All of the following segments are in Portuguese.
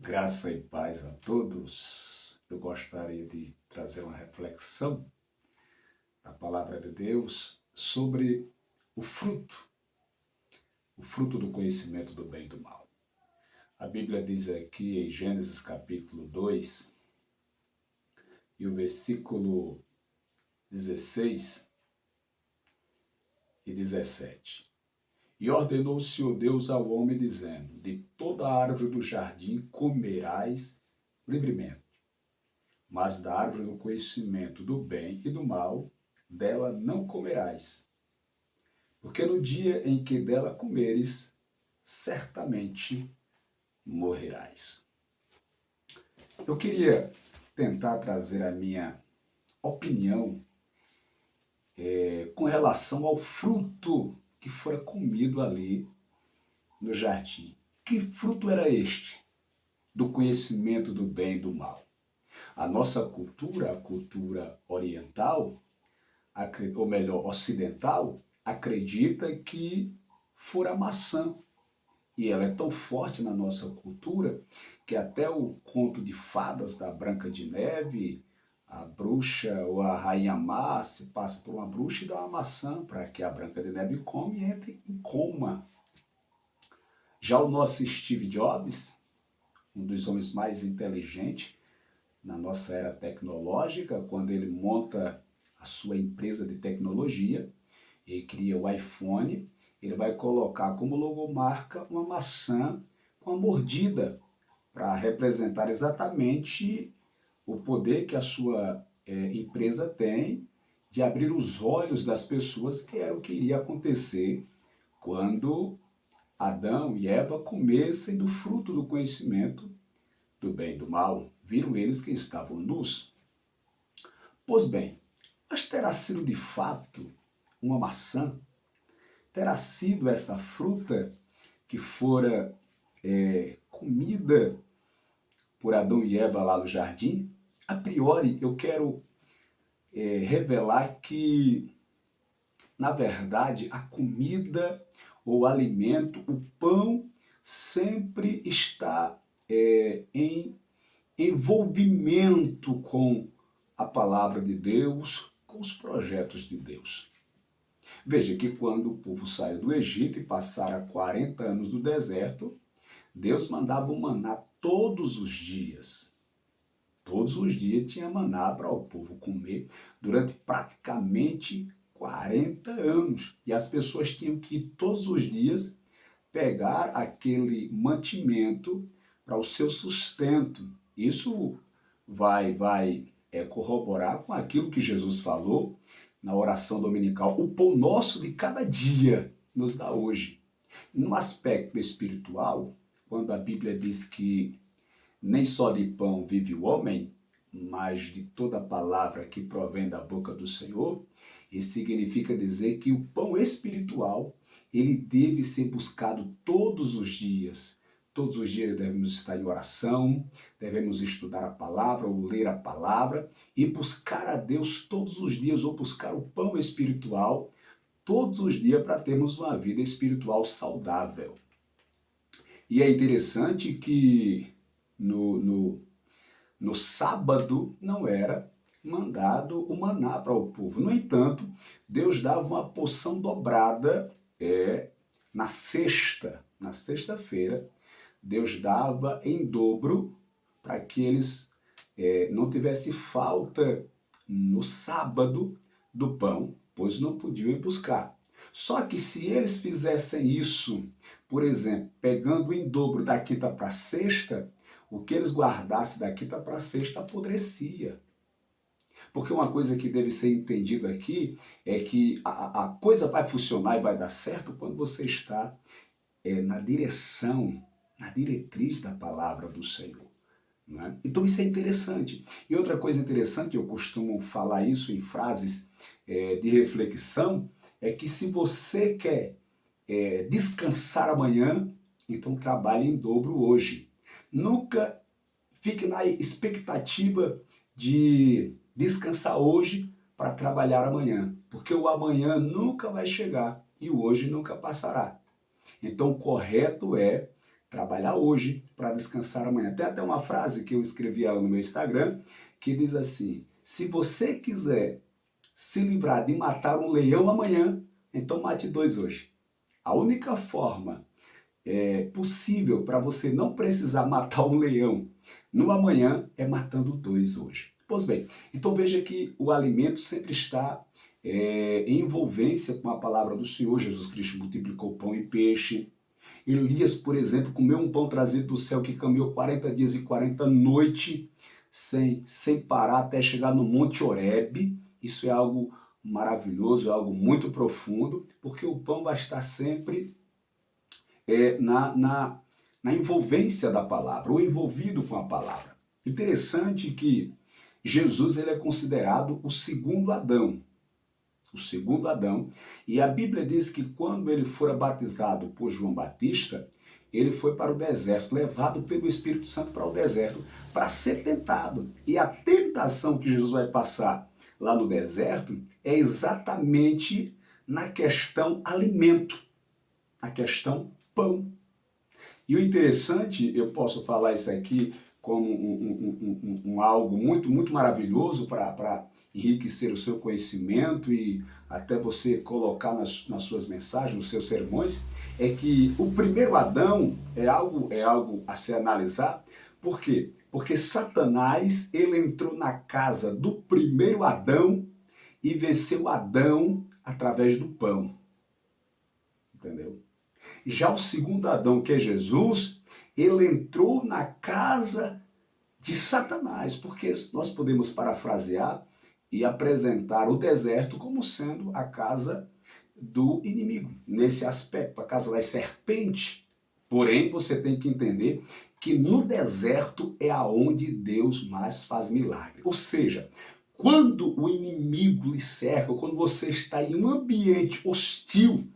Graça e paz a todos. Eu gostaria de trazer uma reflexão da palavra de Deus sobre o fruto do conhecimento do bem e do mal. A Bíblia diz aqui em Gênesis capítulo 2 e o versículo 16 e 17. E ordenou o Senhor Deus ao homem, dizendo: de toda a árvore do jardim comerás livremente, mas da árvore do conhecimento do bem e do mal, dela não comerás, porque no dia em que dela comeres, certamente morrerás. Eu queria tentar trazer a minha opinião com relação ao fruto que fora comido ali no jardim. Que fruto era este? Do conhecimento do bem e do mal. A nossa cultura, a cultura oriental, ou melhor, ocidental, acredita que fora maçã. E ela é tão forte na nossa cultura que até o conto de fadas da Branca de Neve, a bruxa ou a rainha má se passa por uma bruxa e dá uma maçã para que a Branca de Neve come e entre em coma. Já o nosso Steve Jobs, um dos homens mais inteligentes na nossa era tecnológica, quando ele monta a sua empresa de tecnologia e cria o iPhone, ele vai colocar como logomarca uma maçã com a mordida para representar exatamente o poder que a sua empresa tem de abrir os olhos das pessoas, que era o que iria acontecer quando Adão e Eva comessem do fruto do conhecimento do bem e do mal. Viram eles que estavam nus. Pois bem, mas terá sido de fato uma maçã? Terá sido essa fruta que fora comida por Adão e Eva lá no jardim? A priori, eu quero revelar que, na verdade, a comida, o alimento, o pão, sempre está em envolvimento com a palavra de Deus, com os projetos de Deus. Veja que quando o povo saiu do Egito e passaram 40 anos no deserto, Deus mandava o maná todos os dias. Todos os dias tinha maná para o povo comer durante praticamente 40 anos. E as pessoas tinham que ir todos os dias pegar aquele mantimento para o seu sustento. Isso vai corroborar com aquilo que Jesus falou na oração dominical. O pão nosso de cada dia nos dá hoje. No aspecto espiritual, quando a Bíblia diz que nem só de pão vive o homem, mas de toda palavra que provém da boca do Senhor, isso significa dizer que o pão espiritual, ele deve ser buscado todos os dias. Todos os dias devemos estar em oração, devemos estudar a palavra ou ler a palavra e buscar a Deus todos os dias, ou buscar o pão espiritual todos os dias para termos uma vida espiritual saudável. E é interessante que no sábado não era mandado o maná para o povo. No entanto, Deus dava uma porção dobrada na sexta-feira, Deus dava em dobro para que eles não tivessem falta no sábado do pão, pois não podiam ir buscar. Só que se eles fizessem isso, por exemplo, pegando em dobro da quinta para a sexta, o que eles guardassem da quinta para a sexta apodrecia. Porque uma coisa que deve ser entendida aqui é que a coisa vai funcionar e vai dar certo quando você está na direção, na diretriz da palavra do Senhor. Não é? Então isso é interessante. E outra coisa interessante, eu costumo falar isso em frases de reflexão, é que se você quer descansar amanhã, então trabalhe em dobro hoje. Nunca fique na expectativa de descansar hoje para trabalhar amanhã, porque o amanhã nunca vai chegar e o hoje nunca passará. Então o correto é trabalhar hoje para descansar amanhã. Tem até uma frase que eu escrevi ela no meu Instagram, que diz assim: se você quiser se livrar de matar um leão amanhã, então mate 2 hoje. A única forma possível para você não precisar matar um leão no amanhã é matando 2 hoje. Pois bem, então veja que o alimento sempre está em envolvência com a palavra do Senhor. Jesus Cristo multiplicou pão e peixe. Elias, por exemplo, comeu um pão trazido do céu que caminhou 40 dias e 40 noites sem parar até chegar no Monte Horebe. Isso é algo maravilhoso, é algo muito profundo, porque o pão vai estar sempre na envolvência da palavra, ou envolvido com a palavra. Interessante que Jesus ele é considerado o segundo Adão. O segundo Adão. E a Bíblia diz que quando ele fora batizado por João Batista, ele foi para o deserto, levado pelo Espírito Santo para o deserto, para ser tentado. E a tentação que Jesus vai passar lá no deserto é exatamente na questão alimento, na questão pão. E o interessante, eu posso falar isso aqui como algo muito maravilhoso para enriquecer o seu conhecimento e até você colocar nas suas mensagens, nos seus sermões, é que o primeiro Adão é algo a se analisar. Por quê? Porque Satanás ele entrou na casa do primeiro Adão e venceu Adão através do pão. Entendeu? Já o segundo Adão, que é Jesus, ele entrou na casa de Satanás, porque nós podemos parafrasear e apresentar o deserto como sendo a casa do inimigo, nesse aspecto, a casa das serpentes. Porém, você tem que entender que no deserto é aonde Deus mais faz milagre. Ou seja, quando o inimigo lhe cerca, quando você está em um ambiente hostil,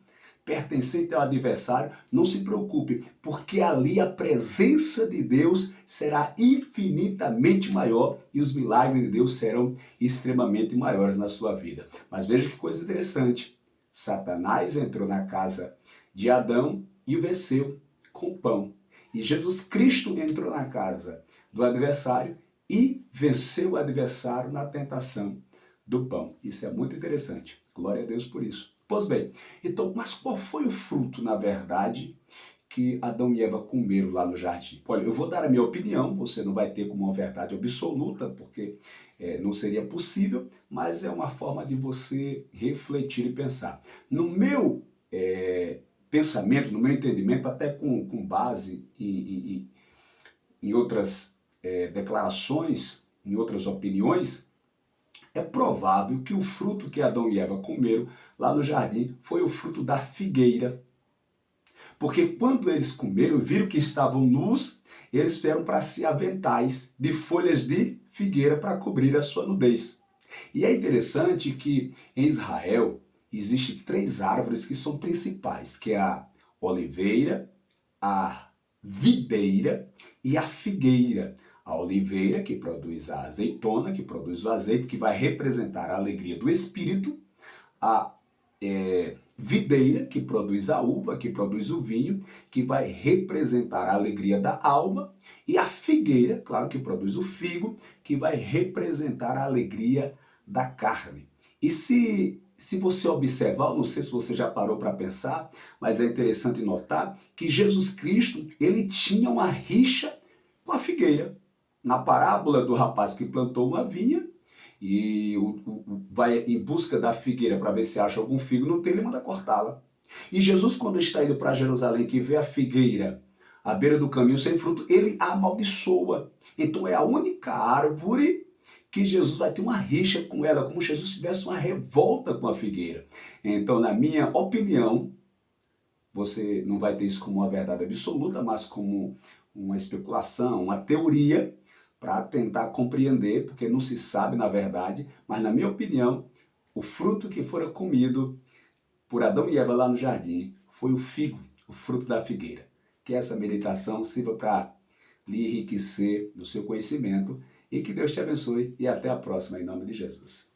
pertencente ao adversário, não se preocupe, porque ali a presença de Deus será infinitamente maior e os milagres de Deus serão extremamente maiores na sua vida. Mas veja que coisa interessante. Satanás entrou na casa de Adão e o venceu com pão. E Jesus Cristo entrou na casa do adversário e venceu o adversário na tentação do pão. Isso é muito interessante. Glória a Deus por isso. Pois bem, então, mas qual foi o fruto, na verdade, que Adão e Eva comeram lá no jardim? Olha, eu vou dar a minha opinião, você não vai ter como uma verdade absoluta, porque não seria possível, mas é uma forma de você refletir e pensar. No meu pensamento, no meu entendimento, até com base em outras declarações, em outras opiniões, é provável que o fruto que Adão e Eva comeram lá no jardim foi o fruto da figueira. Porque quando eles comeram e viram que estavam nus, eles vieram para si aventais de folhas de figueira para cobrir a sua nudez. E é interessante que em Israel existem 3 árvores que são principais, que é a oliveira, a videira e a figueira. A oliveira, que produz a azeitona, que produz o azeite, que vai representar a alegria do espírito. A videira, que produz a uva, que produz o vinho, que vai representar a alegria da alma. E a figueira, claro, que produz o figo, que vai representar a alegria da carne. E se você observar, eu não sei se você já parou para pensar, mas é interessante notar que Jesus Cristo, ele tinha uma rixa com a figueira. Na parábola do rapaz que plantou uma vinha e vai em busca da figueira para ver se acha algum figo, não tem, ele manda cortá-la. E Jesus, quando está indo para Jerusalém, que vê a figueira à beira do caminho sem fruto, ele a amaldiçoa. Então é a única árvore que Jesus vai ter uma rixa com ela, como se Jesus tivesse uma revolta com a figueira. Então, na minha opinião, você não vai ter isso como uma verdade absoluta, mas como uma especulação, uma teoria, para tentar compreender, porque não se sabe na verdade, mas na minha opinião, o fruto que fora comido por Adão e Eva lá no jardim foi o figo, o fruto da figueira. Que essa meditação sirva para lhe enriquecer no seu conhecimento e que Deus te abençoe e até a próxima, em nome de Jesus.